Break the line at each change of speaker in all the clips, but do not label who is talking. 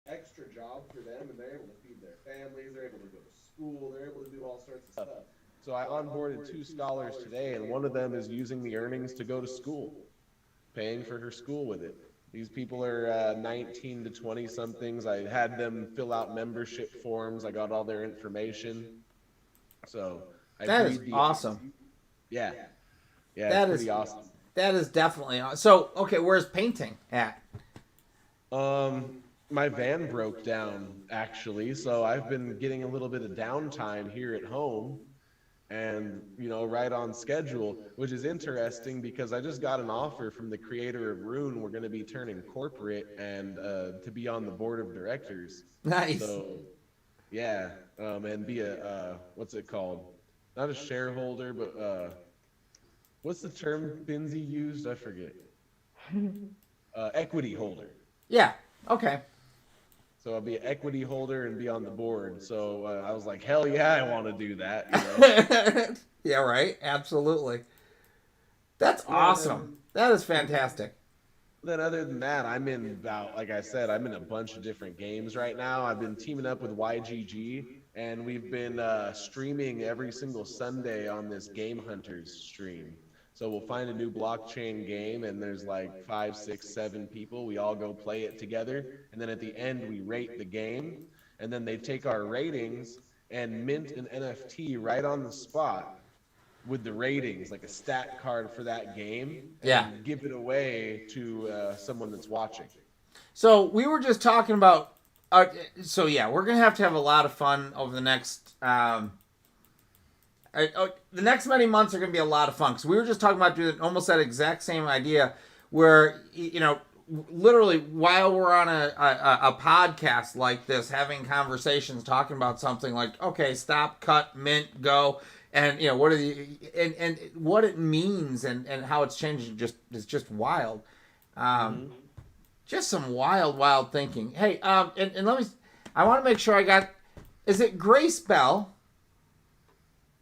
extra job for them, and they're able to feed their families, they're able to go to school, they're able to do all sorts of stuff. So I onboarded two scholars today, and one of them is using the earnings to go to school, paying for her school with it. These people are 19 to 20 somethings. I had them fill out membership forms. I got all their information. So I
That is
agreed the,
awesome.
yeah, yeah, it's
That is
pretty awesome.
that is definitely awesome. So okay, where's painting at?
My van broke down actually, so I've been getting a little bit of downtime here at home and right on schedule, which is interesting because I just got an offer from the creator of Rune. We're going to be turning corporate and to be on the board of directors.
Nice.
So yeah, and be a what's it called? Not a shareholder, but what's the term Finzi used? I forget. Equity holder.
Yeah. Okay.
So I'll be an equity holder and be on the board. So I was like, hell yeah, I want to do that. You know?
Yeah. Right. Absolutely. That's
Yeah.
awesome. That is fantastic.
Then other than that, I'm in about, like I said, I'm in a bunch of different games right now. I've been teaming up with YGG, and we've been streaming every single Sunday on this Game Hunters stream. So we'll find a new blockchain game, and there's like 5, 6, 7 people. We all go play it together, and then at the end we rate the game, and then they take our ratings and mint an NFT right on the spot with the ratings, like a stat card for that game, and
Yeah.
give it away to someone that's watching.
So we were just talking about. So yeah, we're gonna have a lot of fun over the next. The next many months are gonna be a lot of fun because we were just talking about doing almost that exact same idea, where literally while we're on a podcast like this, having conversations, talking about something like, okay, stop, cut, mint, go. And what are and what it means and how it's changing is just wild, just some wild thinking. Hey, and let me, I want to make sure I got. Is it Grace Bell?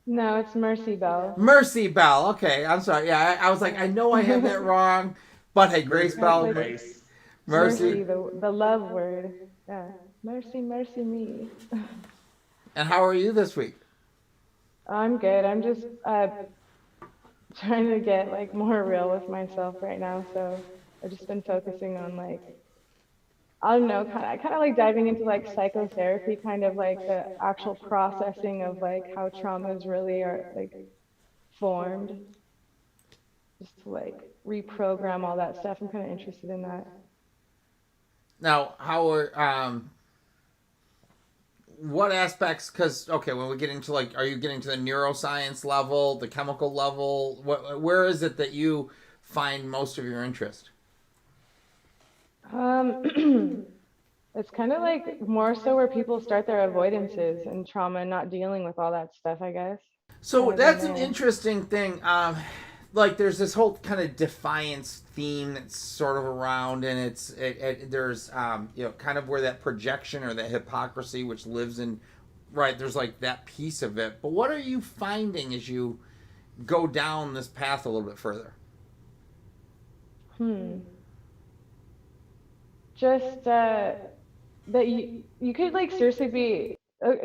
No, it's Mercy Bell.
Mercy Bell. Okay, I'm sorry. Yeah, I was like, I know I had that wrong, but hey, Grace Bell.
Grace.
Mercy.
The love word. Yeah. Mercy me.
And how are you this week?
I'm good. I'm just trying to get like more real with myself right now. So I've just been focusing on like, I don't know, kind of like diving into like psychotherapy, kind of like the actual processing of like how traumas really are like formed, just to like reprogram all that stuff. I'm kind of interested in that.
Now, how are what aspects? Because okay, when we get into like, are you getting to the neuroscience level, the chemical level? Where is it that you find most of your interest?
It's kind of like more so where people start their avoidances and trauma and not dealing with all that stuff, I guess.
So that's an interesting thing. Like there's this whole kind of defiance theme that's sort of around, and there's kind of where that projection or that hypocrisy which lives in, right, there's like that piece of it. But what are you finding as you go down this path a little bit further?
Just that you could like seriously be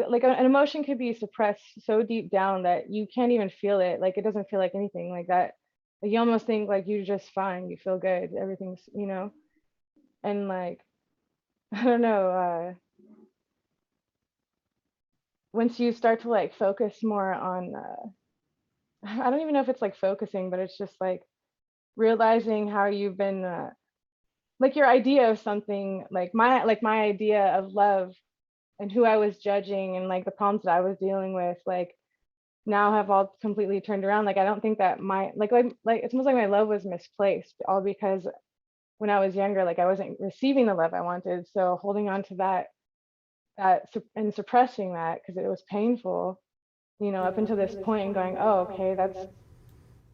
like an emotion could be suppressed so deep down that you can't even feel it. Like it doesn't feel like anything like that. Like you almost think like you're just fine. You feel good. Everything's, and like, I don't know, once you start to like focus more on, I don't even know if it's like focusing, but it's just like realizing how you've been, like your idea of something, like my idea of love and who I was judging and like the problems that I was dealing with, like now have all completely turned around. Like I don't think that my like it's almost like my love was misplaced, all because when I was younger, like I wasn't receiving the love I wanted. So holding on to that and suppressing that because it was painful, up until this point, and going, oh, okay, that's,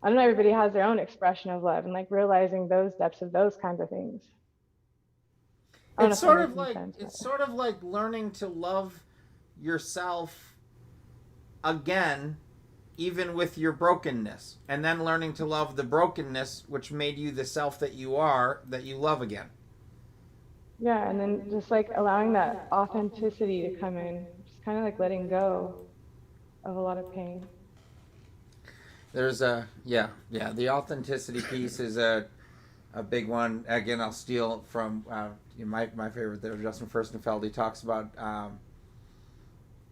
I don't know, everybody has their own expression of love, and like realizing those depths of those kinds of things.
It's sort of like learning to love yourself again, even with your brokenness, and then learning to love the brokenness which made you the self that you are, that you love again.
Yeah, and then just like allowing that authenticity to come in, just kind of like letting go of a lot of pain.
There's the authenticity piece is a big one. Again, I'll steal from my favorite there, Justin Furstenfeld. He talks about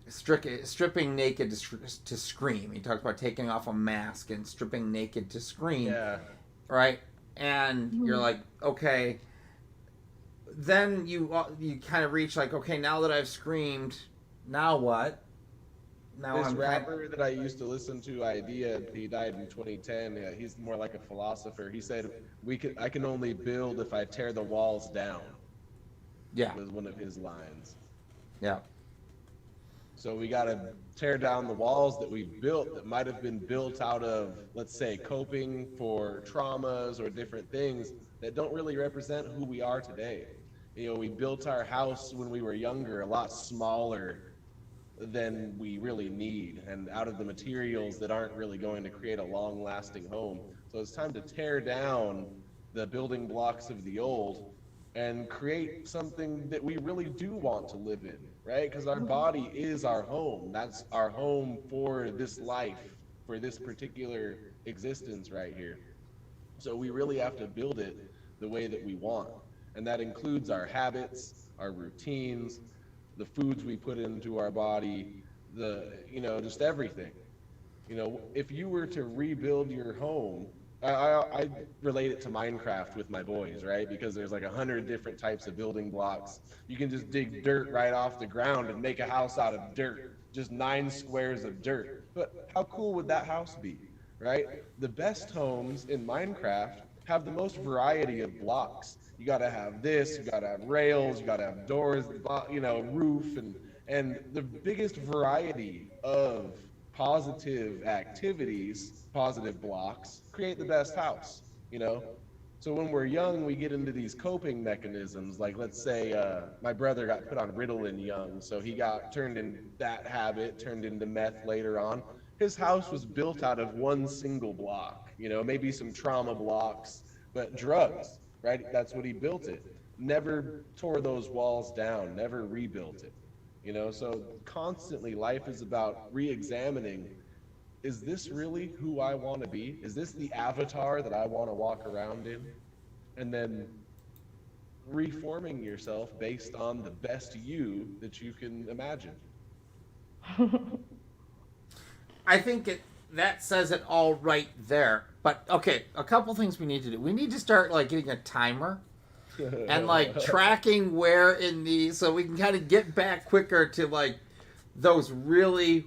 stripping naked to scream. He talks about taking off a mask and stripping naked to scream.
Yeah.
Right? And you're like, okay. Then you kind of reach like, okay, now that I've screamed, now what? Now
this rapper that I used to listen to, Idea, he died in 2010. Yeah, he's more like a philosopher. He said, I can only build if I tear the walls down.
Yeah.
Was one of his lines.
Yeah.
So we got to tear down the walls that we built that might have been built out of, let's say, coping for traumas or different things that don't really represent who we are today. We built our house when we were younger a lot smaller than we really need, and out of the materials that aren't really going to create a long lasting home. So it's time to tear down the building blocks of the old and create something that we really do want to live in, right? Because our body is our home. That's our home for this life, for this particular existence right here. So we really have to build it the way that we want. And that includes our habits, our routines, the foods we put into our body, just everything. If you were to rebuild your home, I relate it to Minecraft with my boys, right? Because there's like 100 different types of building blocks. You can just dig dirt right off the ground and make a house out of dirt, just 9 squares of dirt. But how cool would that house be, right? The best homes in Minecraft have the most variety of blocks. You got to have this, you got to have rails, you got to have doors, roof, and the biggest variety of positive activities, positive blocks, create the best house. So when we're young, we get into these coping mechanisms. Like, let's say my brother got put on Ritalin young, so he got turned in that habit, turned into meth later on. His house was built out of one single block, maybe some trauma blocks, but drugs, right? That's what he built it. Never tore those walls down, never rebuilt it. So constantly life is about re-examining, is this really who I want to be? Is this the avatar that I want to walk around in? And then reforming yourself based on the best you that you can imagine.
I think that says it all right there. But okay, a couple things we need to do. We need to start getting a timer and tracking where in the, so we can kind of get back quicker to those really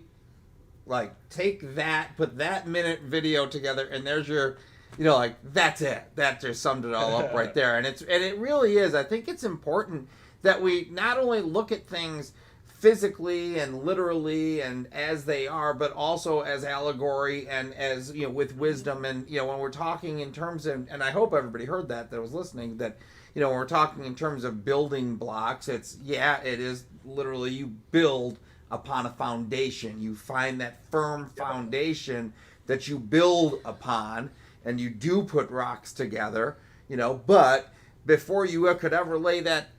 take that, put that minute video together, and there's your, that's it. That just summed it all up right there. And it really is. I think it's important that we not only look at things physically and literally and as they are, but also as allegory and as, with wisdom. And, when we're talking in terms of, and I hope everybody heard that was listening, that, when we're talking in terms of building blocks, it is literally you build upon a foundation. You find that firm foundation that you build upon, and you do put rocks together, but before you could ever lay that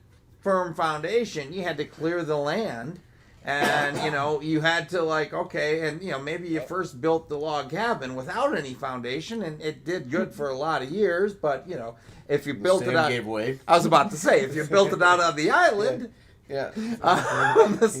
firm foundation, you had to clear the land, and you had to okay, and maybe you first built the log cabin without any foundation, and it did good for a lot of years, but if you built it out,
gave way.
I was about to say, if you built it out on the island.
Yeah.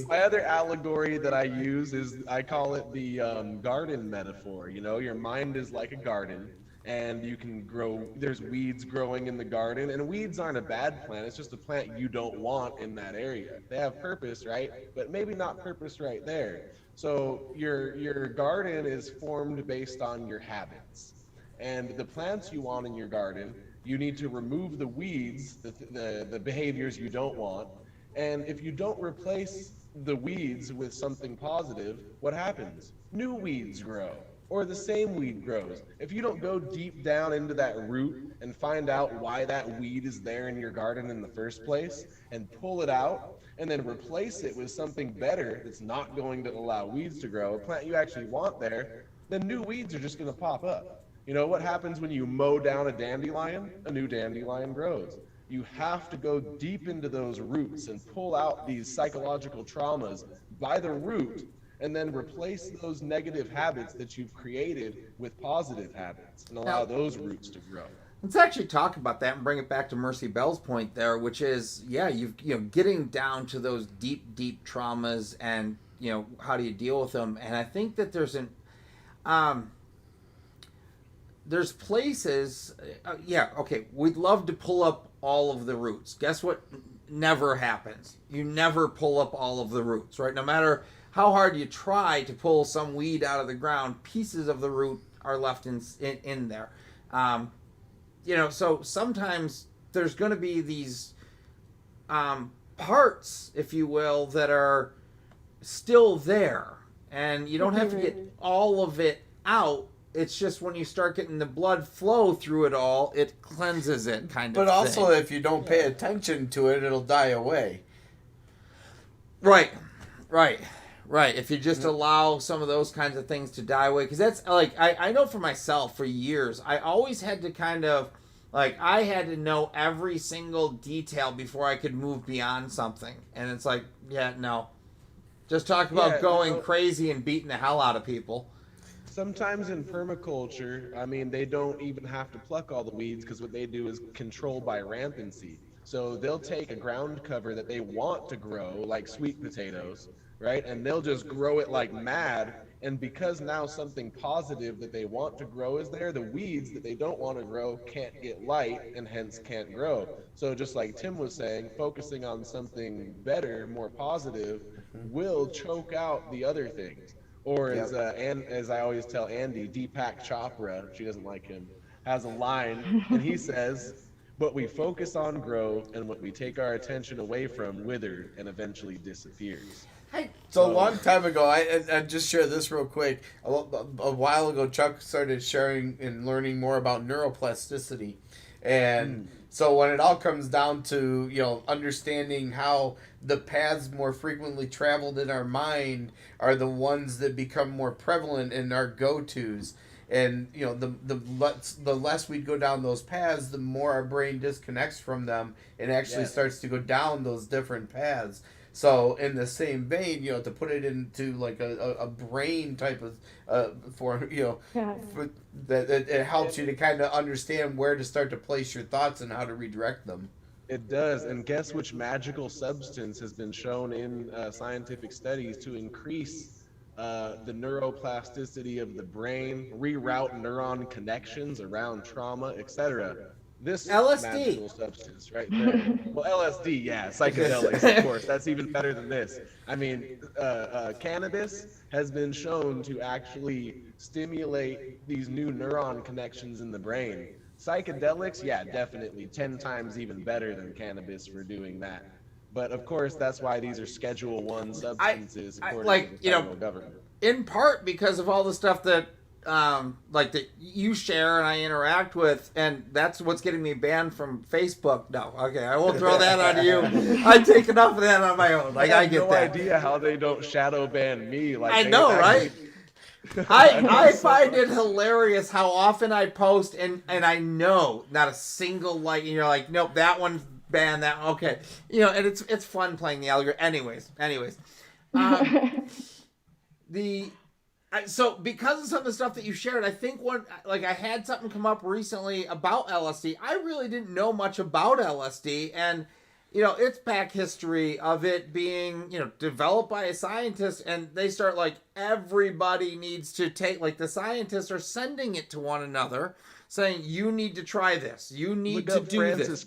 My other allegory that I use is, I call it the garden metaphor. Your mind is like a garden, and you can grow, there's weeds growing in the garden, and weeds aren't a bad plant, it's just a plant you don't want in that area. They have purpose, right? But maybe not purpose right there. So your garden is formed based on your habits. And the plants you want in your garden, you need to remove the weeds, the behaviors you don't want. And if you don't replace the weeds with something positive, what happens? New weeds grow, or the same weed grows. If you don't go deep down into that root and find out why that weed is there in your garden in the first place, and pull it out, and then replace it with something better that's not going to allow weeds to grow, a plant you actually want there, then new weeds are just going to pop up. What happens when you mow down a dandelion? A new dandelion grows. You have to go deep into those roots and pull out these psychological traumas by the root, and then replace those negative habits that you've created with positive habits and allow those roots to grow.
Let's actually talk about that and bring it back to Mercy Bell's point there, which is, getting down to those deep traumas, and, how do you deal with them? And I think that there's places, we'd love to pull up all of the roots. Guess what never happens? You never pull up all of the roots, right? No matter how hard you try to pull some weed out of the ground, pieces of the root are left in there. So sometimes there's going to be these parts, if you will, that are still there, and you don't have to get all of it out. It's just when you start getting the blood flow through it all, it cleanses it, kind of.
But also, if you don't pay attention to it, it'll die away.
Right. If you just allow some of those kinds of things to die away, because that's like I know for myself for years, I always had to kind of like I had to know every single detail before I could move beyond something, and it's like, no, just talk about going crazy and beating the hell out of people.
Sometimes in permaculture, I mean, they don't even have to pluck all the weeds because what they do is control by rampancy. So they'll take a ground cover that they want to grow, like sweet potatoes, right? And they'll just grow it like mad. And because now something positive that they want to grow is there, the weeds that they don't want to grow can't get light and hence can't grow. So just like Tim was saying, focusing on something better, more positive, will choke out the other things. Or as I always tell Andy, Deepak Chopra, she doesn't like him, has a line, and he says, "What we focus on grow, and what we take our attention away from wither and eventually disappears."
So a long time ago, I just share this real quick. A while ago, Chuck started sharing and learning more about neuroplasticity, and so when it all comes down to understanding how the paths more frequently traveled in our mind are the ones that become more prevalent in our go-tos. And the less we go down those paths, the more our brain disconnects from them and actually starts to go down those different paths. So in the same vein, to put it into like a brain type of form, that it helps you to kind of understand where to start to place your thoughts and how to redirect them.
It does, and guess which magical substance has been shown in scientific studies to increase the neuroplasticity of the brain, reroute neuron connections around trauma, etc. This
LSD.
Magical substance right there. Well, LSD, psychedelics, of course. That's even better than this. I mean, cannabis has been shown to actually stimulate these new neuron connections in the brain. Psychedelics, definitely 10 times even better than cannabis for doing that. But of course, that's why these are Schedule 1 substances according to the federal government.
In part because of all the stuff that that you share and I interact with, and that's what's getting me banned from Facebook. No, okay, I won't throw that on you. I take enough of that on my own. Like I get that.
No idea how they don't shadow ban me. Like
I know, right? I find it hilarious how often I post and I know not a single like, and you're like, nope, that one's banned. That okay, and it's fun playing the algorithm. Anyways, so because of some of the stuff that you shared, I think I had something come up recently about LSD. I really didn't know much about LSD, and its back history of it being, developed by a scientist, and they start everybody needs to take, the scientists are sending it to one another, saying, you need to try this. You need to do this.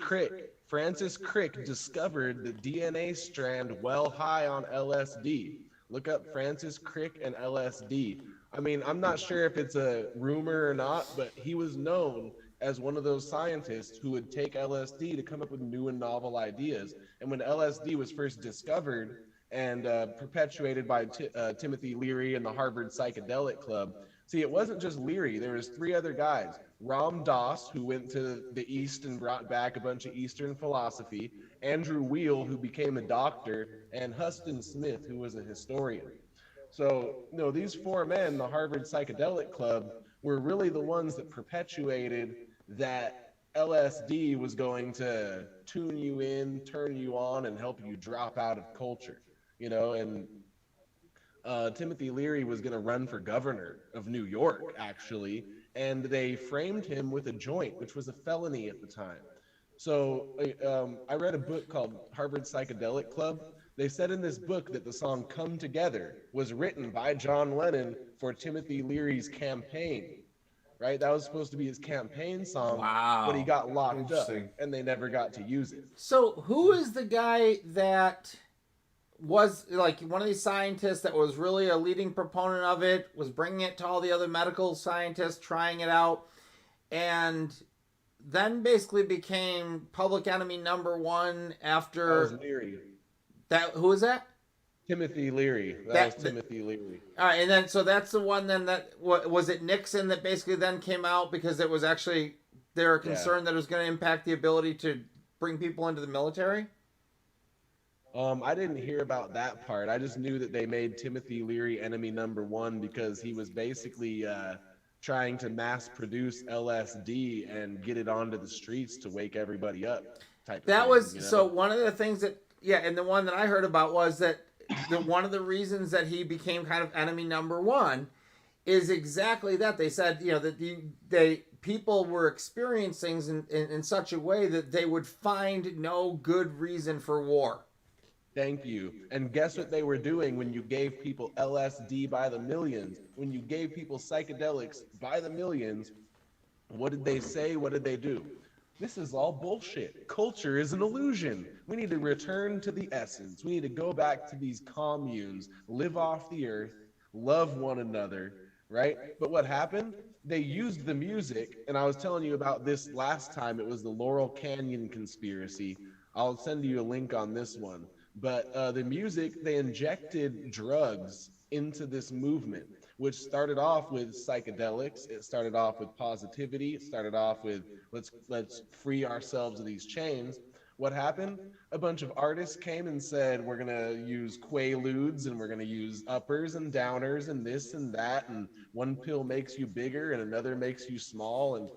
Francis Crick discovered the DNA strand well high on LSD. Look up Francis Crick and LSD. I mean, I'm not sure if it's a rumor or not, but he was known as one of those scientists who would take LSD to come up with new and novel ideas. And when LSD was first discovered and perpetuated by Timothy Leary and the Harvard Psychedelic Club, see, it wasn't just Leary. There was 3 other guys. Ram Dass, who went to the East and brought back a bunch of Eastern philosophy, Andrew Weil, who became a doctor, and Huston Smith, who was a historian. So, these 4 men, the Harvard Psychedelic Club, were really the ones that perpetuated that LSD was going to tune you in, turn you on, and help you drop out of culture, and Timothy Leary was going to run for governor of New York, actually, and they framed him with a joint, which was a felony at the time. So I read a book called Harvard Psychedelic Club. They said in this book that the song Come Together was written by John Lennon for Timothy Leary's campaign, right? That was supposed to be his campaign song, but he got locked up and they never got to use it.
So who is the guy that was one of these scientists that was really a leading proponent of it, was bringing it to all the other medical scientists, trying it out, and then basically became public enemy #1 after...
That was Leary.
Who is that?
Timothy Leary. That was Timothy Leary.
All right, and then so that's the one then that was it Nixon that basically then came out because it was actually they were concerned that it was going to impact the ability to bring people into the military.
I didn't hear about that part. I just knew that they made Timothy Leary enemy number one because he was basically trying to mass produce LSD and get it onto the streets to wake everybody up.
That was so one of the things that and the one that I heard about was that one of the reasons that he became kind of enemy number one is exactly that. They said, that people were experiencing things in such a way that they would find no good reason for war.
Thank you. And guess what they were doing when you gave people LSD by the millions? When you gave people psychedelics by the millions, what did they say? What did they do? This is all bullshit. Culture is an illusion. We need to return to the essence. We need to go back to these communes, live off the earth, love one another, right? But what happened? They used the music, and I was telling you about this last time. It was the Laurel Canyon conspiracy. I'll send you a link on this one. But the music, they injected drugs into this movement, which started off with psychedelics. It started off with positivity. It started off with let's free ourselves of these chains. What happened? A bunch of artists came and said, we're going to use quaaludes and we're going to use uppers and downers and this and that. And one pill makes you bigger and another makes you small. And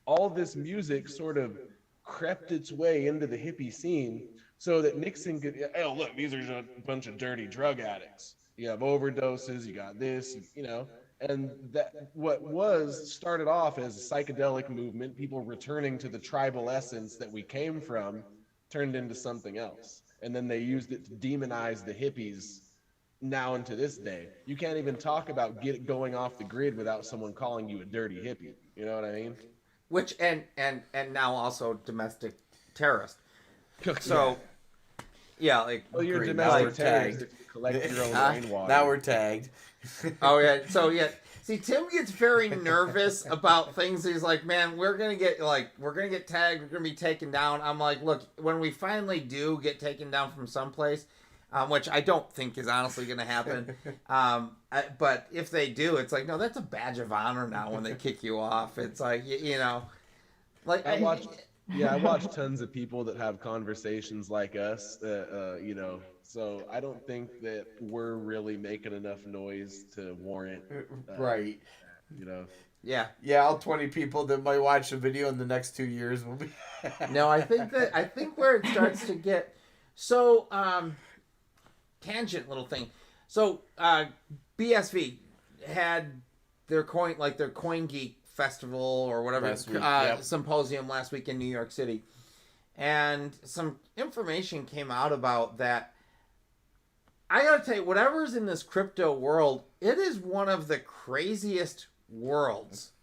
all this music sort of crept its way into the hippie scene so that Nixon could, oh, look, these are a bunch of dirty drug addicts. You have overdoses, you got this, and that what was started off as a psychedelic movement, people returning to the tribal essence that we came from, turned into something else. And then they used it to demonize the hippies now into this day. You can't even talk about going off the grid without someone calling you a dirty hippie. You know what I mean?
Which and now also domestic terrorist. So like
you're domestic terrorist. Collect your own rainwater.
Now we're tagged.
Oh yeah. So see, Tim gets very nervous about things. He's like, man, we're gonna get tagged. We're gonna be taken down. I'm like, look, when we finally do get taken down from someplace, which I don't think is honestly gonna happen. But if they do, it's like, no, that's a badge of honor now when they kick you off. It's like, like
I watch tons of people that have conversations like us that, so I don't think that we're really making enough noise to warrant,
right.
Yeah,
all 20 people that might watch the video in the next 2 years will be.
No, I think where it starts to get so tangent little thing. So BSV had their Coin Geek Festival or whatever symposium last week in New York City, and some information came out about that. I gotta tell you, whatever's in this crypto world, it is one of the craziest worlds.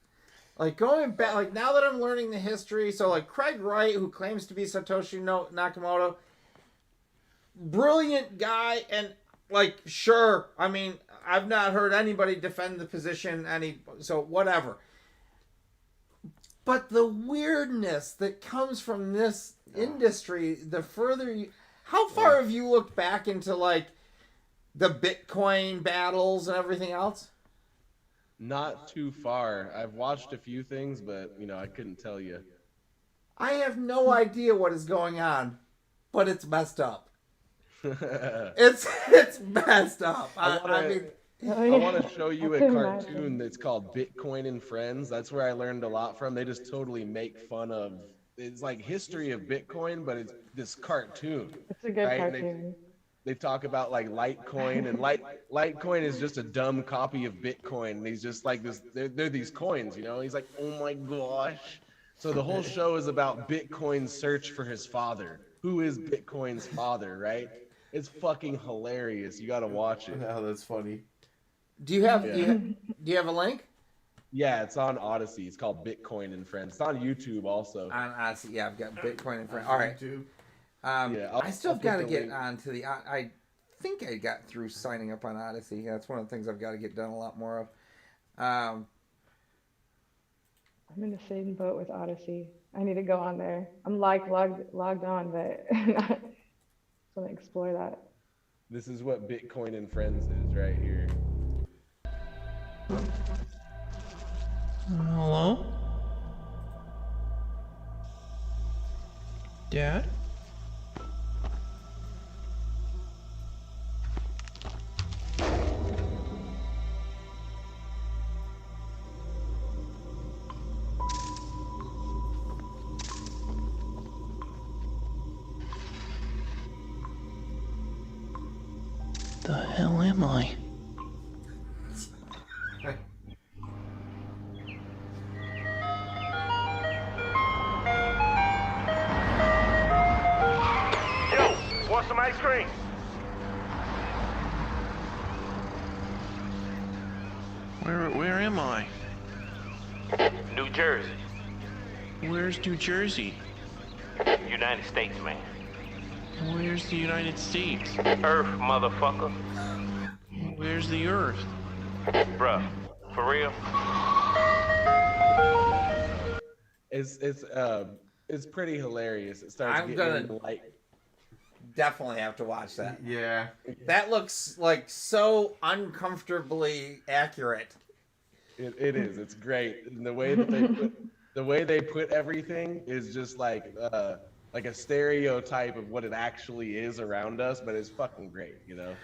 Like going back, like now that I'm learning the history, so like Craig Wright, who claims to be Satoshi Nakamoto, brilliant guy, and like sure, I mean, I've not heard anybody defend the position so whatever. But the weirdness that comes from this industry, the further you, how far have you looked back into like the Bitcoin battles and everything else?
Not too far. I've watched a few things, but I couldn't tell you.
I have no idea what is going on, but it's messed up. it's messed up. I
want to show you a cartoon that's called Bitcoin and Friends. That's where I learned a lot from. They just totally make fun of. It's like history of Bitcoin, but it's this cartoon.
It's a good cartoon.
They talk about like Litecoin, and Litecoin is just a dumb copy of Bitcoin. And he's just like this. They're these coins, He's like, oh my gosh. So the whole show is about Bitcoin's search for his father. Who is Bitcoin's father, right? It's fucking hilarious. You got to watch it.
Oh, that's funny.
Do you have do you have a link?
Yeah, it's on Odyssey. It's called Bitcoin and Friends. It's on YouTube also.
On Odyssey, yeah, I've got Bitcoin and Friends. All right.
YouTube.
I still got to get onto the. I think I got through signing up on Odyssey. That's one of the things I've got to get done a lot more of.
I'm in the same boat with Odyssey. I need to go on there. I'm logged on, but I want to explore that.
This is what Bitcoin and Friends is right here.
Hello? Dad? The hell am I?
Yo, want some ice cream?
Where am I?
New Jersey.
Where's New Jersey?
United States, man.
Where's the United States?
Earth, motherfucker.
Where's the Earth?
Bruh, for real?
It's pretty hilarious. It starts
I'm
getting
gonna-
into like
Definitely have to watch that.
Yeah.
That looks like so uncomfortably accurate.
it is. It's great. And the way they put everything is just like a stereotype of what it actually is around us, but it's fucking great, you know.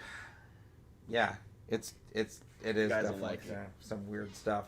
Yeah, it is
guys will
definitely
like it.
some weird stuff.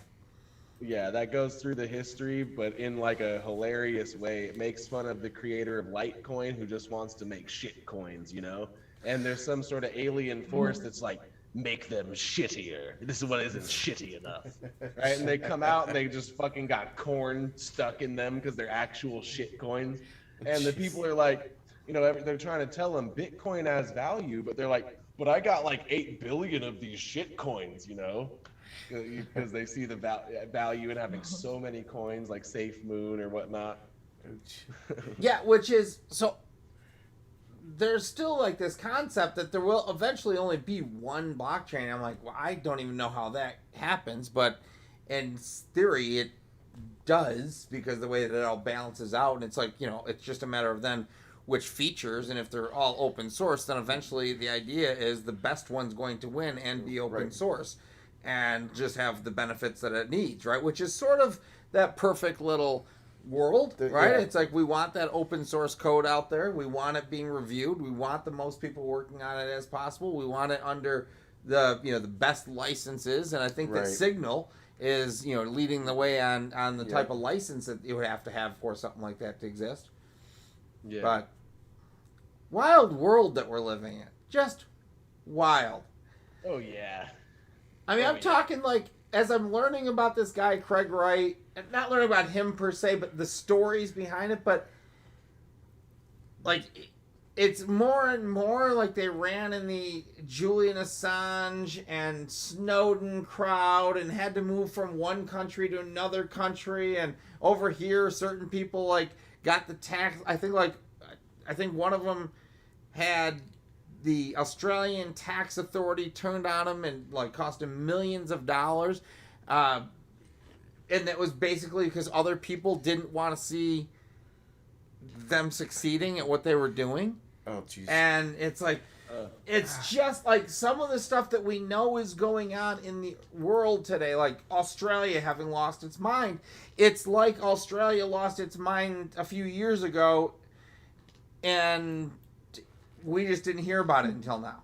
Yeah, that goes through the history, but in like a hilarious way. It makes fun of the creator of Litecoin, who just wants to make shit coins, you know? And there's some sort of alien force that's like, make them shittier. This is what isn't shitty enough. Right? And they come out and they just fucking got corn stuck in them because they're actual shit coins. And the people are like, you know, they're trying to tell them Bitcoin has value, but they're like, but I got like 8 billion of these shit coins, you know? Because they see the value in having so many coins like Safe Moon or whatnot.
Yeah, which is so there's still like this concept that there will eventually only be one blockchain. I'm like, well, I don't even know how that happens, but in theory it does, because the way that it all balances out, and it's like, you know, it's just a matter of then which features, and if they're all open source, then eventually the idea is the best one's going to win and be open source and just have the benefits that it needs, right? Which is sort of that perfect little world, right?
Yeah.
It's like we want that open source code out there. We want it being reviewed. We want the most people working on it as possible. We want it under the, you know, the best licenses, and I think that
Right.
Signal is, you know, leading the way on the type of license that you would have to have for something like that to exist.
Yeah.
But wild world that we're living in. Just wild.
Oh yeah.
I mean,
Oh,
I'm
yeah.
talking like, as I'm learning about this guy, Craig Wright, and not learning about him per se, but the stories behind it, but like, it's more and more like they ran in the Julian Assange and Snowden crowd and had to move from one country to another country, and over here certain people like got the tax, I think one of them had the Australian tax authority turned on him and like cost him millions of dollars, and that was basically because other people didn't want to see them succeeding at what they were doing.
Oh, jeez.
And it's like, it's just like some of the stuff that we know is going on in the world today, like Australia having lost its mind. It's like Australia lost its mind a few years ago, and we just didn't hear about it until now.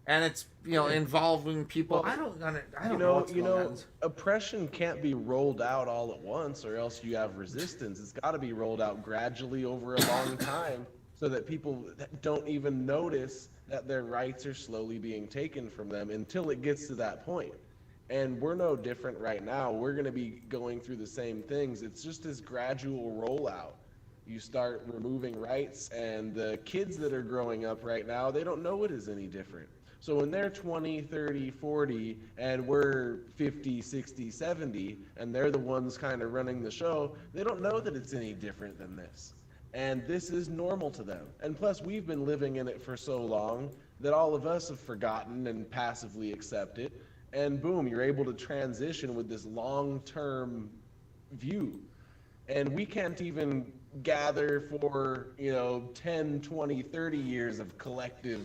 And it's, you know, involving people.
Well,
I don't know what's going on.
Oppression can't be rolled out all at once, or else you have resistance. It's got to be rolled out gradually over a long time, so that people don't even notice that their rights are slowly being taken from them until it gets to that point. And we're no different right now. We're going to be going through the same things. It's just this gradual rollout. You start removing rights, and the kids that are growing up right now, they don't know it is any different. So when they're 20, 30, 40, and we're 50, 60, 70, and they're the ones kind of running the show, they don't know that it's any different than this. And this is normal to them. And plus, we've been living in it for so long that all of us have forgotten and passively accept it. And boom, you're able to transition with this long-term view. And we can't even gather for, 10, 20, 30 years of collective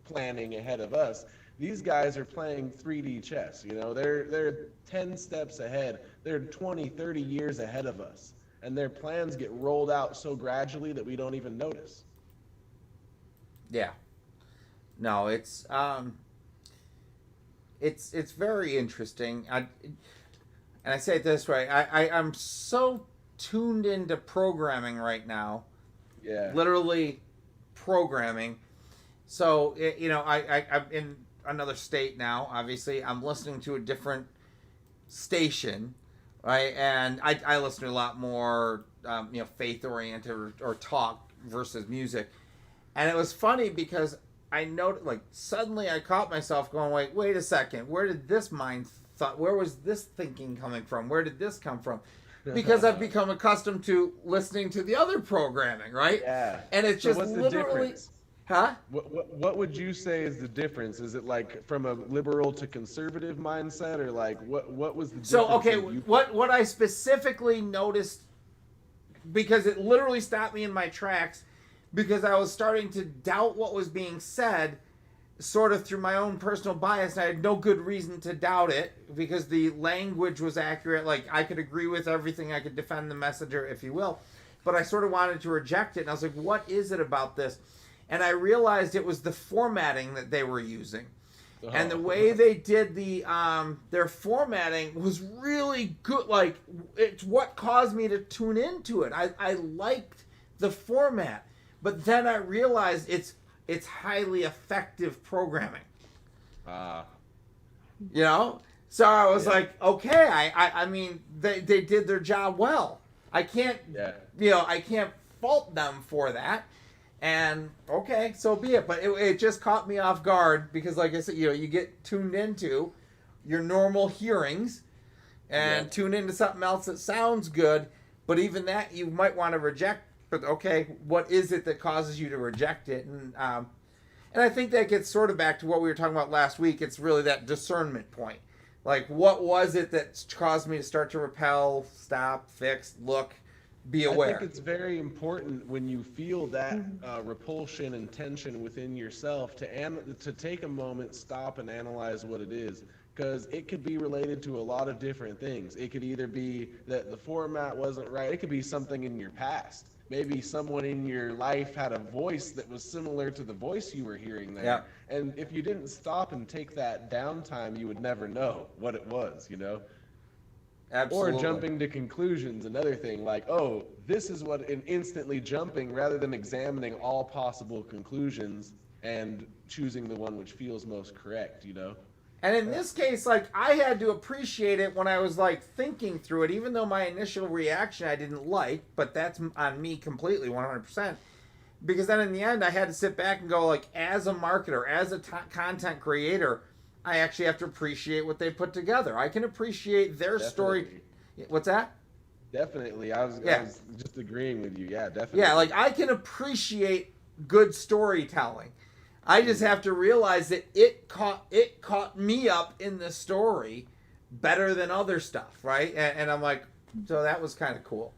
planning ahead of us. These guys are playing 3D chess. You know, they're 10 steps ahead. They're 20, 30 years ahead of us, and their plans get rolled out so gradually that we don't even notice.
Yeah. No, it's very interesting. And I say it this way: I'm so tuned into programming right now.
Yeah.
Literally programming. So I'm in another state now. Obviously, I'm listening to a different station, right? And I listen to a lot more, faith oriented or talk versus music. And it was funny because I noticed, like, suddenly I caught myself going, wait a second, where did this where was this thinking coming from? Where did this come from? Because I've become accustomed to listening to the other programming, right?
Yeah.
And it's
So
just
what's the
literally,
difference?
huh?
What would you say is the difference? Is it like from a liberal to conservative mindset, or like what was the difference?
So okay, what I specifically noticed, because it literally stopped me in my tracks, because I was starting to doubt what was being said, sort of through my own personal bias, and I had no good reason to doubt it because the language was accurate. Like, I could agree with everything, I could defend the messenger, if you will, but I sort of wanted to reject it, and I was like, what is it about this? And I realized it was the formatting that they were using. And the way they did their formatting was really good. Like, it's what caused me to tune into it. I liked the format, but then I realized it's highly effective programming. You know? So I was like, okay, I mean, they did their job well. I can't, I can't fault them for that. And okay, so be it. But it just caught me off guard because, like I said, you get tuned into your normal hearings and tune into something else that sounds good. But even that, you might want to reject. But okay, what is it that causes you to reject it? And I think that gets sort of back to what we were talking about last week. It's really that discernment point. Like, what was it that caused me to start to repel, stop, fix, look, be aware?
I think it's very important when you feel that repulsion and tension within yourself to take a moment, stop, and analyze what it is. Because it could be related to a lot of different things. It could either be that the format wasn't right. It could be something in your past. Maybe someone in your life had a voice that was similar to the voice you were hearing there.
Yep.
And if you didn't stop and take that downtime, you would never know what it was,
Absolutely.
Or jumping to conclusions, another thing, like, oh, this is what, and instantly jumping rather than examining all possible conclusions and choosing the one which feels most correct,
And in this case, like, I had to appreciate it when I was, like, thinking through it, even though my initial reaction I didn't like, but that's on me completely, 100%. Because then in the end, I had to sit back and go, like, as a marketer, as a content creator, I actually have to appreciate what they put together. I can appreciate their story. What's that?
Definitely. I was just agreeing with you. Yeah, definitely.
Yeah, like, I can appreciate good storytelling. I just have to realize that it caught me up in the story better than other stuff, right? And I'm like, so that was kind of cool.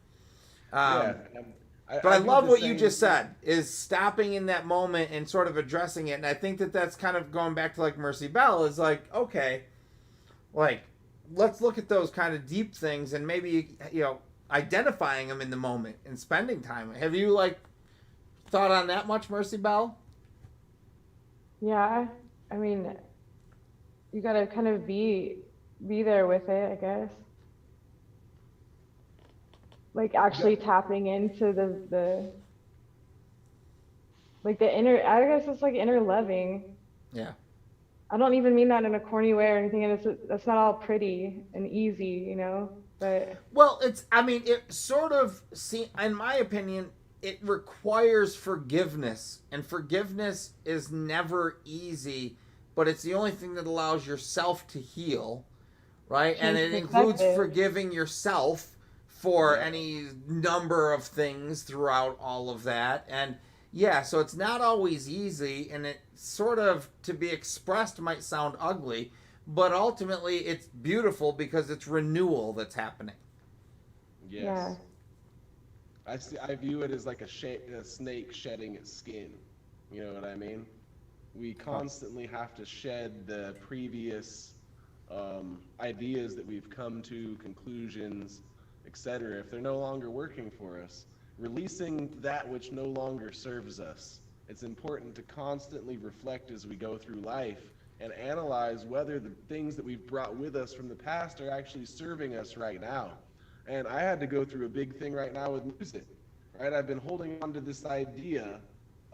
But I love what you just said, is stopping in that moment and sort of addressing it. And I think that that's kind of going back to, like, Mercy Bell, is like, okay, like, let's look at those kind of deep things and maybe, identifying them in the moment and spending time. Have you, like, thought on that much, Mercy Bell?
Yeah, I mean, you gotta kind of be there with it, I guess. Like, actually tapping into the inner, I guess it's like inner loving.
Yeah.
I don't even mean that in a corny way or anything, and that's not all pretty and easy, but.
Well, it sort of, in my opinion, it requires forgiveness, and forgiveness is never easy, but it's the only thing that allows yourself to heal, right? And it includes forgiving yourself for any number of things throughout all of that. And yeah, so it's not always easy, and it sort of, to be expressed, might sound ugly, but ultimately it's beautiful because it's renewal that's happening.
Yes.
Yeah.
I view it as like a snake shedding its skin. You know what I mean? We constantly have to shed the previous ideas that we've come to, conclusions, etc., if they're no longer working for us. Releasing that which no longer serves us. It's important to constantly reflect as we go through life and analyze whether the things that we've brought with us from the past are actually serving us right now. And I had to go through a big thing right now with music, right? I've been holding on to this idea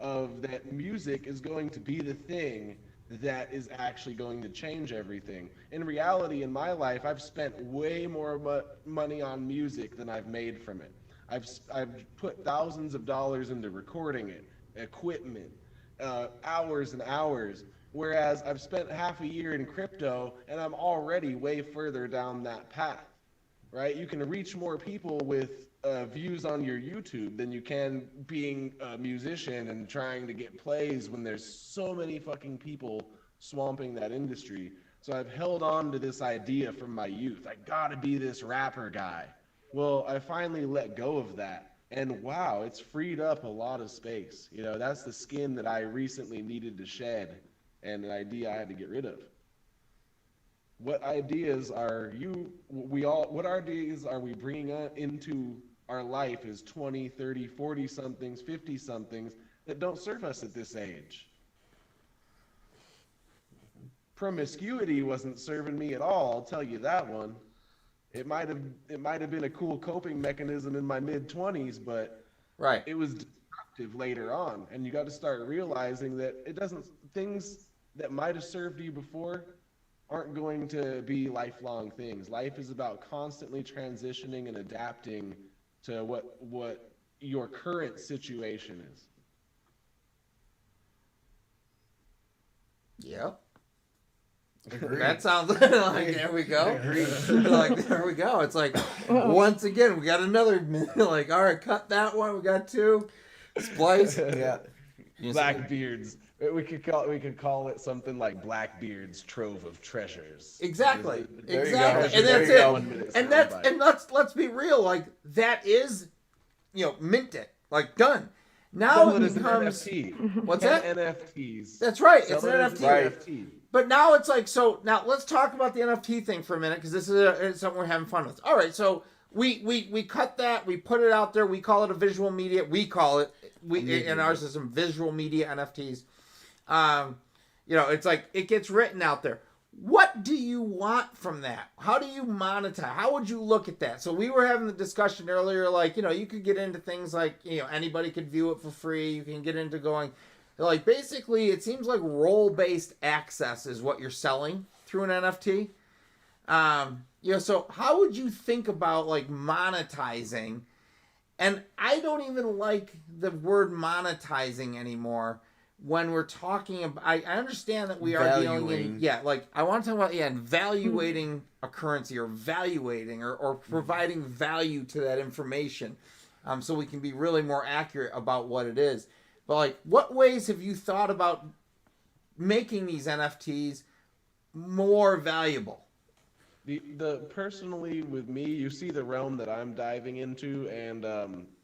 of that music is going to be the thing that is actually going to change everything. In reality, in my life, I've spent way more money on music than I've made from it. I've put thousands of dollars into recording it, equipment, hours and hours, whereas I've spent half a year in crypto and I'm already way further down that path, right? You can reach more people with views on your YouTube than you can being a musician and trying to get plays when there's so many fucking people swamping that industry. So I've held on to this idea from my youth. I gotta be this rapper guy. Well, I finally let go of that. And wow, it's freed up a lot of space. You know, that's the skin that I recently needed to shed and an idea I had to get rid of. What ideas are what ideas are we bringing into our life as 20, 30, 40 somethings, 50 somethings that don't serve us at this age? Promiscuity wasn't serving me at all, I'll tell you that one. It might have been a cool coping mechanism in my mid-20s, but
Right.
it was destructive later on. And you got to start realizing that things that might have served you before aren't going to be lifelong things. Life is about constantly transitioning and adapting to what your current situation is.
Yep. That sounds like, there we go. Like, there we go. It's like, once again, we got another minute. Like, all right, cut that one. We got two. Splice.
Yeah.
Blackbeard's. We could call it something like Blackbeard's Trove of Treasures.
Exactly.
There you go.
Exactly. And
There
that's
you go.
it. And let's be real. Like, that is, mint it. Like, done. Now
Sell it
it
as an
becomes.
NFT.
What's that?
NFTs.
That's right.
Sell
It's an
it as
NFT.
NFT.
But now it's like, so now let's talk about the NFT thing for a minute, because this is it's something we're having fun with. All right, so we cut that, we put it out there, we call it a visual media, in our system, visual media NFTs. It's like, it gets written out there. What do you want from that? How do you monetize? How would you look at that? So we were having the discussion earlier, like, you could get into things like, anybody could view it for free. You can get into going, like, basically, it seems like role-based access is what you're selling through an NFT. So how would you think about, like, monetizing? And I don't even like the word monetizing anymore when we're talking about, I understand that we are dealing in, I want to talk about, evaluating a currency, or valuating or providing value to that information, so we can be really more accurate about what it is. But, like, what ways have you thought about making these NFTs more valuable?
The personally, with me, you see the realm that I'm diving into, and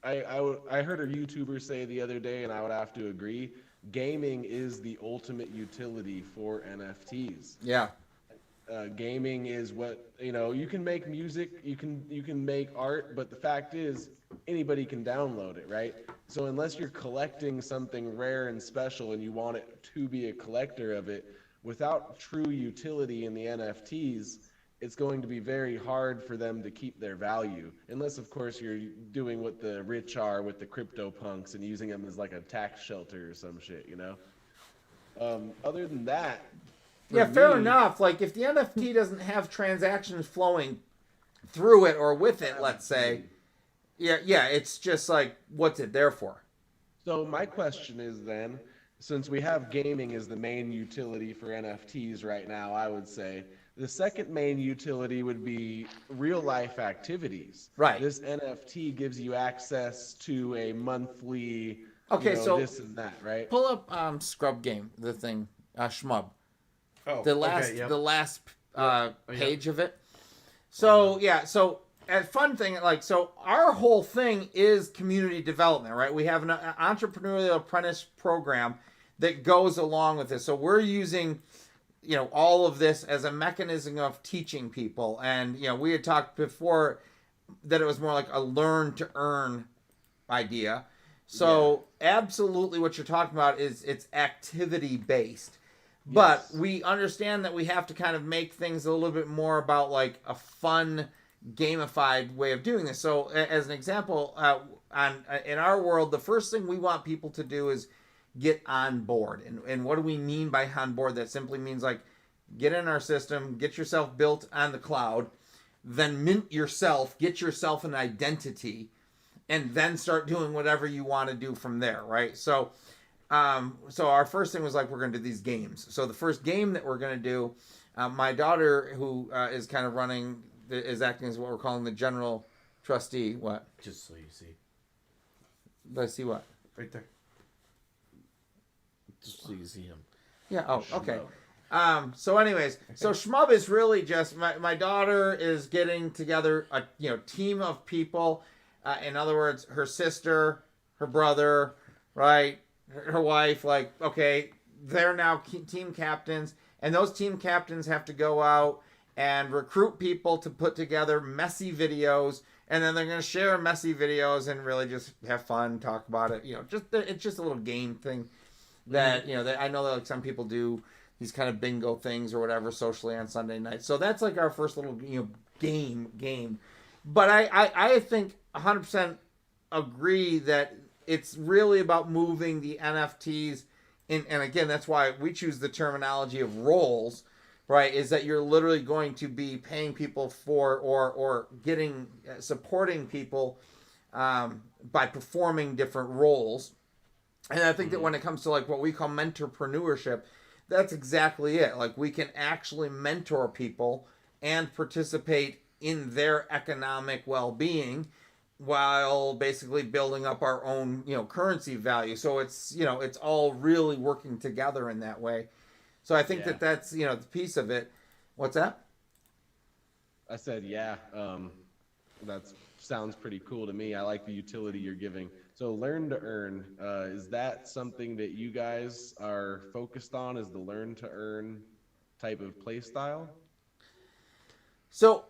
I heard a YouTuber say the other day, and I would have to agree, gaming is the ultimate utility for NFTs.
Yeah.
Gaming is what, you can make music, you can make art, but the fact is, anybody can download it, right? So unless you're collecting something rare and special and you want it to be a collector of it, without true utility in the NFTs, it's going to be very hard for them to keep their value. Unless, of course, you're doing what the rich are with the crypto punks and using them as like a tax shelter or some shit, Other than that,
fair enough. Like, if the NFT doesn't have transactions flowing through it or with it, let's say, it's just like, what's it there for?
So my question is then, since we have gaming as the main utility for NFTs right now, I would say the second main utility would be real life activities.
Right.
This NFT gives you access to a monthly,
so
this and that, right?
Pull up Scrub Game, the thing, Shmub.
Oh,
the last
okay, yep.
the last page of it. So a fun thing, like, so our whole thing is community development, right? We have an entrepreneurial apprentice program that goes along with this. So we're using, all of this as a mechanism of teaching people. And, we had talked before that it was more like a learn to earn idea. So absolutely what you're talking about is it's activity based. But we understand that we have to kind of make things a little bit more about like a fun, gamified way of doing this. So as an example, in our world, the first thing we want people to do is get on board. And what do we mean by on board? That simply means like get in our system, get yourself built on the cloud, then mint yourself, get yourself an identity, and then start doing whatever you want to do from there, right? So our first thing was like, we're going to do these games. So the first game that we're going to do, my daughter, who is kind of is acting as what we're calling the general trustee. What?
Just so you see.
Let's see what?
Right there. Just so you see him.
Yeah, oh, okay. So anyways, so Shmub is really just, my daughter is getting together a team of people. In other words, her sister, her brother, right? Her wife, like, okay, they're now team captains, and those team captains have to go out and recruit people to put together messy videos, and then they're going to share messy videos and really just have fun, talk about it. It's just a little game thing that, that I know that like some people do these kind of bingo things or whatever socially on Sunday night. So that's like our first little, game. But I think 100% agree that it's really about moving the NFTs in, and again, that's why we choose the terminology of roles, right? Is that you're literally going to be paying people for or supporting people by performing different roles. And I think that when it comes to like what we call mentorpreneurship, that's exactly it. Like we can actually mentor people and participate in their economic well-being while basically building up our own, currency value. So it's, it's all really working together in that way. So I think that's, the piece of it. What's that?
I said, that sounds pretty cool to me. I like the utility you're giving. So learn to earn, is that something that you guys are focused on? Is the learn to earn type of play style?
So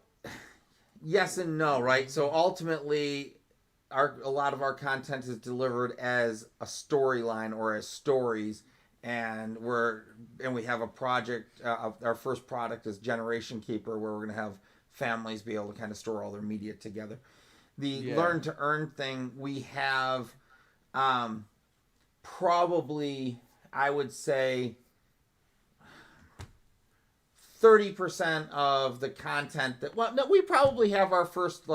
yes and no, right? So ultimately, a lot of our content is delivered as a storyline or as stories, and we have a project. Our first product is Generation Keeper, where we're going to have families be able to kind of store all their media together. The learn to earn thing, we have probably, I would say, 30% of the content we probably have our first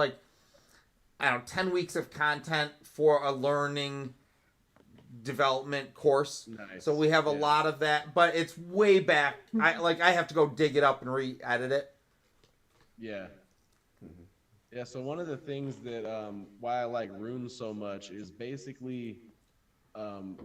10 weeks of content for a learning development course. Nice. So we have a lot of that, but it's way back. I have to go dig it up and re-edit it.
Yeah. Yeah, so one of the things that why I like Rune so much is basically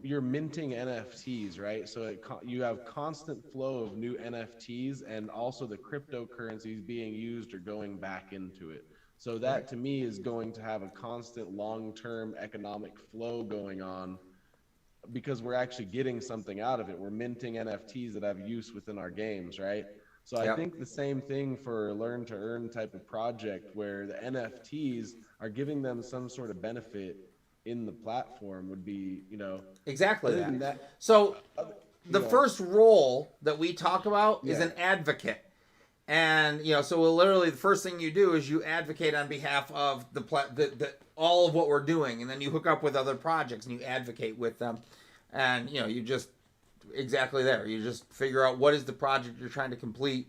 you're minting NFTs, right? So you have constant flow of new NFTs, and also the cryptocurrencies being used or going back into it. So that to me is going to have a constant long-term economic flow going on, because we're actually getting something out of it. We're minting NFTs that have use within our games, right? So I think the same thing for a learn to earn type of project, where the NFTs are giving them some sort of benefit in the platform would be,
exactly that. So the first role that we talk about is an advocate. And, so literally the first thing you do is you advocate on behalf of the all of what we're doing. And then you hook up with other projects and you advocate with them. And, you just exactly there. You just figure out what is the project you're trying to complete.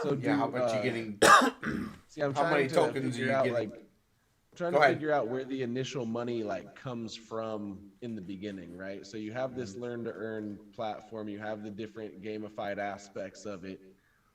So how much you getting?
See, I'm
how many tokens are you getting?
Trying to figure out where the initial money comes from in the beginning, right? So you have this learn to earn platform, you have the different gamified aspects of it.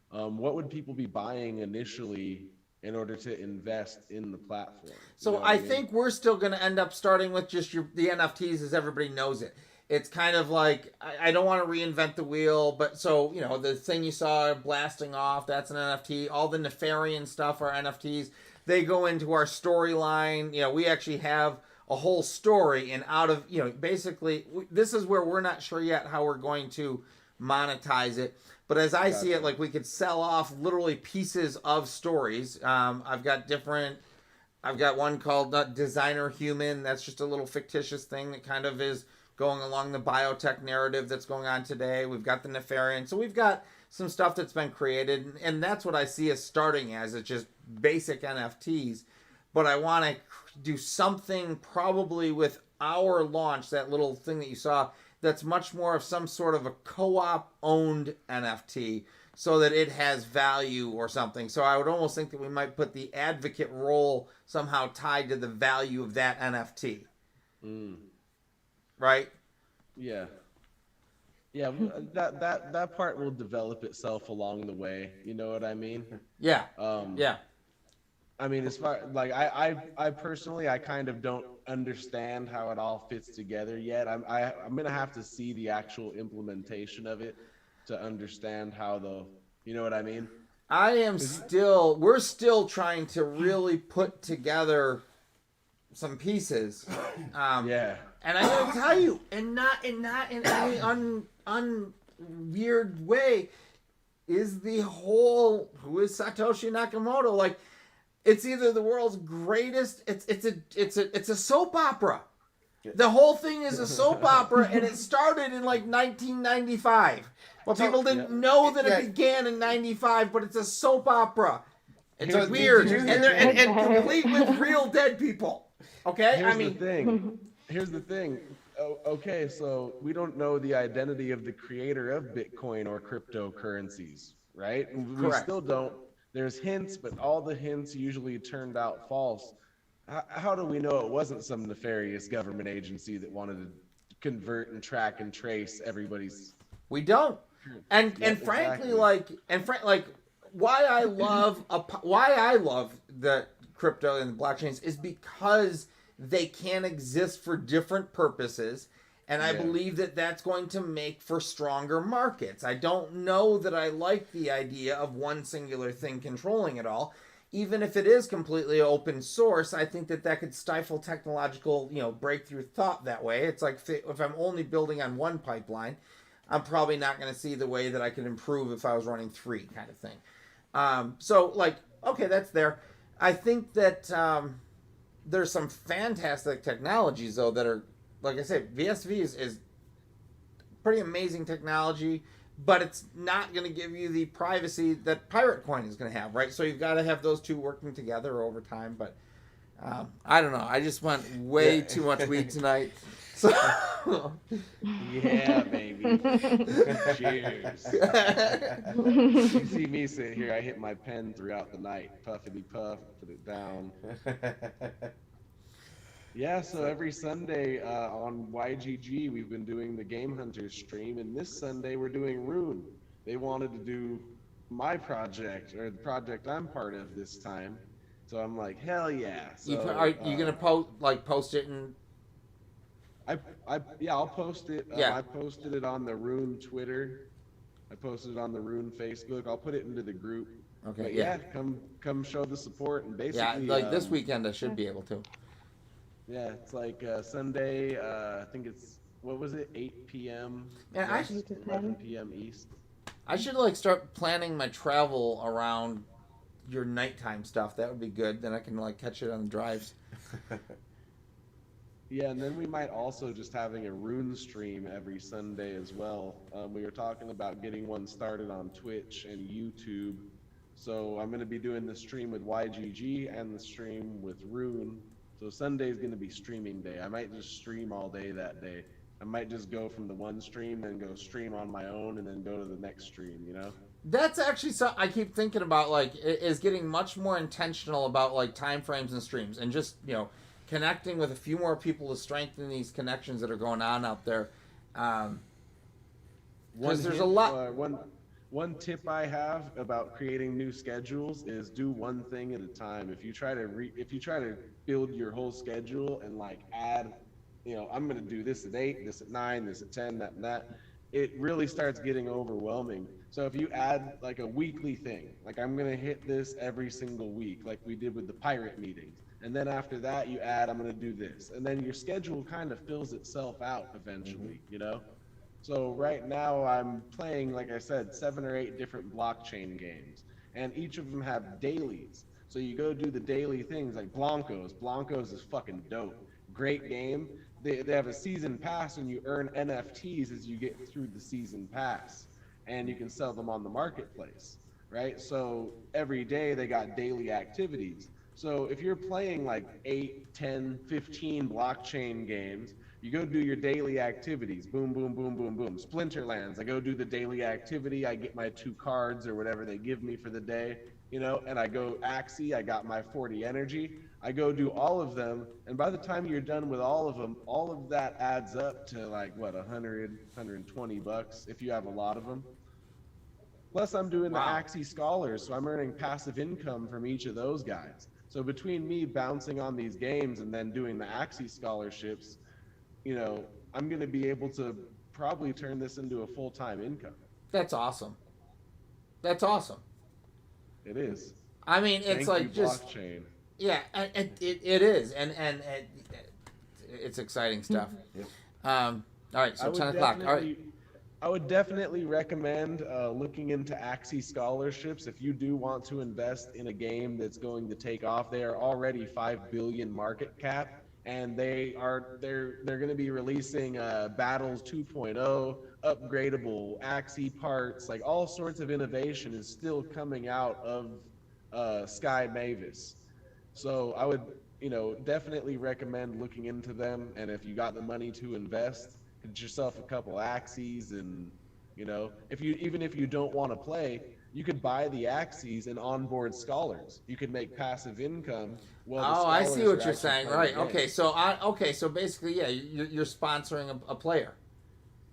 What would people be buying initially in order to invest in the platform?
So I think we're still going to end up starting with just the NFTs as everybody knows it. It's kind of like, I don't want to reinvent the wheel, but so, the thing you saw blasting off, that's an NFT. All the Nefarian stuff are NFTs. They go into our storyline. We actually have a whole story, and out of, basically, this is where we're not sure yet how we're going to monetize it. But as I see it, like, we could sell off literally pieces of stories. I've got one called Designer Human. That's just a little fictitious thing that kind of is going along the biotech narrative that's going on today. We've got the Nefarian. So we've got some stuff that's been created, and that's what I see us starting as. It's just basic NFTs. But I want to do something probably with our launch, that little thing that you saw, that's much more of some sort of a co-op owned NFT, so that it has value or something. So I would almost think that we might put the advocate role somehow tied to the value of that NFT. Right?
Yeah. Yeah, that part will develop itself along the way. You know what I mean?
Yeah. Yeah.
I mean, as far like I personally, I kind of don't understand how it all fits together yet. I'm gonna have to see the actual implementation of it to understand how you know what I mean?
We're still trying to really put together some pieces.
Yeah.
And I gotta tell you, and not in any weird way, is the whole, who is Satoshi Nakamoto? Like, it's either the world's greatest. It's a soap opera. The whole thing is a soap opera, and it started in like 1995. Well, people didn't know that it began in 95, but it's a soap opera. It's weird, and complete with real dead people. Okay,
Here's the thing. Okay, so we don't know the identity of the creator of Bitcoin or cryptocurrencies, right? We still don't. There's hints, but all the hints usually turned out false. How do we know it wasn't some nefarious government agency that wanted to convert and track and trace everybody's?
We don't. And frankly, exactly. why I love the crypto and the blockchains is because they can exist for different purposes. And I believe that that's going to make for stronger markets. I don't know that I like the idea of one singular thing controlling it all. Even if it is completely open source, I think that could stifle technological, breakthrough thought that way. It's like if I'm only building on one pipeline, I'm probably not going to see the way that I could improve if I was running 3 kind of thing. Okay, that's there. I think that there's some fantastic technologies, though, that are, like I said, VSV is pretty amazing technology, but it's not going to give you the privacy that Pirate Coin is going to have, right? So you've got to have those two working together over time. But I don't know. I just went way too much weed tonight. So
yeah, baby. Cheers. You see me sit here, I hit my pen throughout the night. Puffity puff, put it down. Yeah, so every Sunday on YGG, we've been doing the Game Hunters stream, and this Sunday we're doing Rune. They wanted to do my project, or the project I'm part of this time. So I'm like, hell yeah. So,
are you going to post it in...
I'll post it. I posted it on the Rune Twitter. I posted it on the Rune Facebook. I'll put it into the group.
Okay.
But yeah, come show the support, and basically...
Yeah, this weekend I should be able to.
Yeah, it's like Sunday, I think it's, what was it, 8 p.m.
Yeah,
West, 11 p.m. East.
I should start planning my travel around your nighttime stuff. That would be good. Then I can catch it on the drives.
Yeah, and then we might also just having a Rune stream every Sunday as well. We were talking about getting one started on Twitch and YouTube. So I'm going to be doing the stream with YGG and the stream with Rune. So Sunday's going to be streaming day. I might just stream all day that day. I might just go from the one stream, then go stream on my own, and then go to the next stream,
That's actually something I keep thinking about, is getting much more intentional about, time frames and streams. And just, connecting with a few more people to strengthen these connections that are going on out there. Because there's a lot...
One tip I have about creating new schedules is do one thing at a time. If you try to build your whole schedule and add, I'm going to do this at 8, this at 9, this at 10, that and that, it really starts getting overwhelming. So if you add a weekly thing, I'm going to hit this every single week, like we did with the pirate meetings, And then after that, you add, I'm going to do this. And then your schedule kind of fills itself out eventually, you know? So right now I'm playing, like I said, 7 or 8 different blockchain games, and each of them have dailies. So you go do the daily things like Blancos. Blancos is fucking dope. Great game. They have a season pass, and you earn NFTs as you get through the season pass, and you can sell them on the marketplace, right? So every day they got daily activities. So if you're playing like 8, 10, 15 blockchain games, you go do your daily activities. Boom, boom, boom, boom, boom. Splinterlands, I go do the daily activity. I get my 2 cards or whatever they give me for the day, you know, and I go Axie, I got my 40 energy. I go do all of them, and by the time you're done with all of them, all of that adds up to like what, 100, 120 bucks if you have a lot of them. Plus I'm doing the Axie Scholars, so I'm earning passive income from each of those guys. So between me bouncing on these games and then doing the Axie scholarships, you know, I'm going to be able to probably turn this into a full-time income.
That's awesome. That's awesome.
It is.
I mean, it's
Thank
like
you,
just
blockchain.
yeah, and it is, and it's exciting stuff. All right, so 10 o'clock. All right.
I would definitely recommend looking into Axie scholarships if you do want to invest in a game that's going to take off. They are already 5 billion market cap, and they're going to be releasing Battles 2.0, upgradable Axie parts, like all sorts of innovation is still coming out of Sky Mavis. So I would, you know, definitely recommend looking into them, and if you got the money to invest, get yourself a couple Axies, and you know, even if you don't want to play, you could buy the Axies and onboard scholars. You could make passive income.
Oh, I see what you're saying. Right. Okay. So basically, yeah, you're sponsoring a player.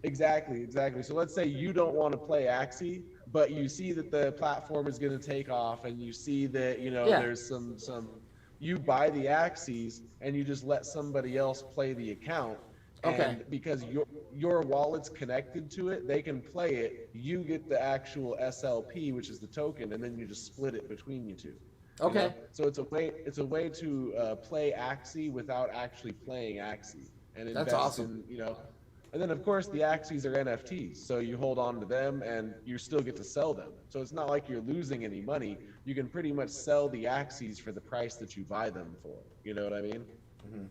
Exactly. So let's say you don't want to play Axie, but you see that the platform is going to take off, and you see that, you know, there's some. You buy the Axies and you just let somebody else play the account. And because your wallet's connected to it, they can play it. You get the actual SLP, which is the token, and then you just split it between you two.
Okay.
You know? So it's a way to play Axie without actually playing Axie, and invest
That's awesome.
in, you know. And then of course the Axies are NFTs, so you hold on to them and you still get to sell them. So it's not like you're losing any money. You can pretty much sell the Axies for the price that you buy them for. You know what I mean?
Mm-hmm.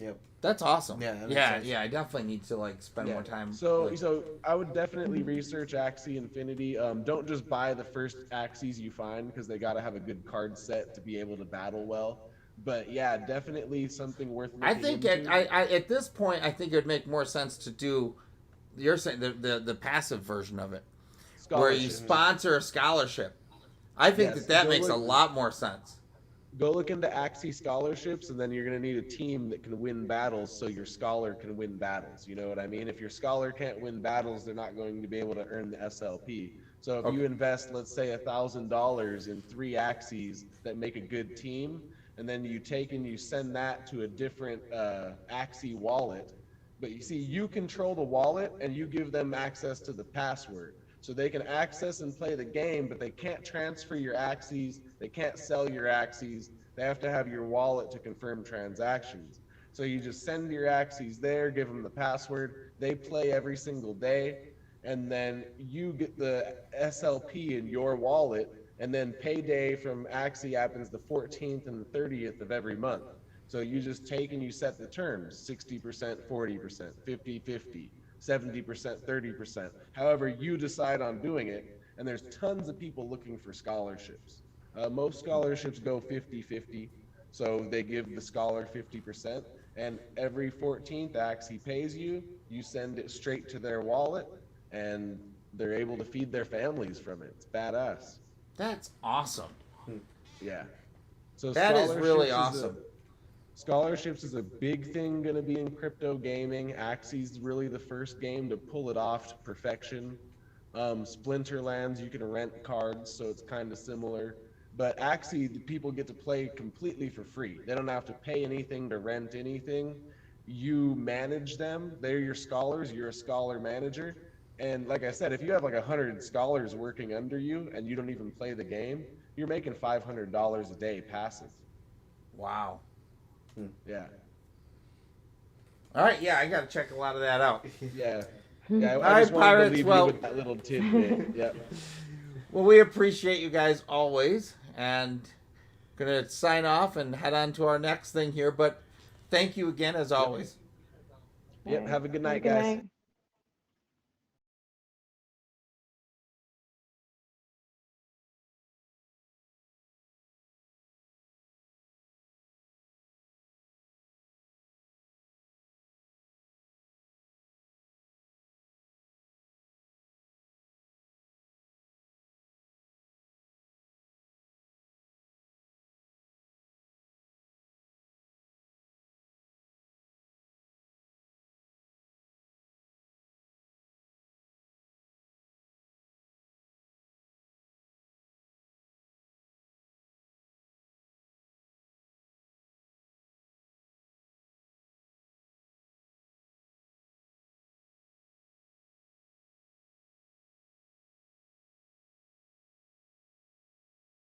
Yep.
That's awesome.
Yeah.
Yeah. I definitely need to like spend more time.
So I would definitely research Axie Infinity. Don't just buy the first Axies you find, because they got to have a good card set to be able to battle well. But yeah, definitely something worth looking
I think
into.
at this point, I think it would make more sense to do. You're saying the passive version of it, where you sponsor a scholarship. I think that makes a lot more sense.
Go look into Axie scholarships, and then you're going to need a team that can win battles, so your scholar can win battles. You know what I mean? If your scholar can't win battles, they're not going to be able to earn the SLP. So if you invest, let's say, $1,000 in 3 Axies that make a good team, and then you take and you send that to a different Axie wallet. But you see, you control the wallet, and you give them access to the password. So they can access and play the game, but they can't transfer your Axies. They can't sell your Axies. They have to have your wallet to confirm transactions. So you just send your Axies there, give them the password. They play every single day, and then you get the SLP in your wallet. And then payday from Axie happens the 14th and the 30th of every month. So you just take and you set the terms, 60%, 40%, 50-50, 70%, 30%, however you decide on doing it. And there's tons of people looking for scholarships. Most scholarships go 50-50, so they give the scholar 50%, and every 14th Axie pays you, you send it straight to their wallet, and they're able to feed their families from it. It's badass.
That's awesome.
Yeah. So
that is really awesome.
Scholarships is a big thing going to be in crypto gaming. Axie's really the first game to pull it off to perfection. Splinterlands, you can rent cards, so it's kind of similar. But Axie, people get to play completely for free. They don't have to pay anything to rent anything. You manage them. They're your scholars. You're a scholar manager. And like I said, if you have like 100 scholars working under you and you don't even play the game, you're making $500 a day passive.
Wow.
Yeah.
All right, yeah, I got to check a lot of that out.
Yeah. Yeah.
All
I
right,
just wanted
Pirates,
to leave
well-
you with that little tidbit. Yep.
Well, we appreciate you guys always, and gonna sign off and head on to our next thing here. But thank you again, as always.
Yep. Have a good night,
Good
guys.
night.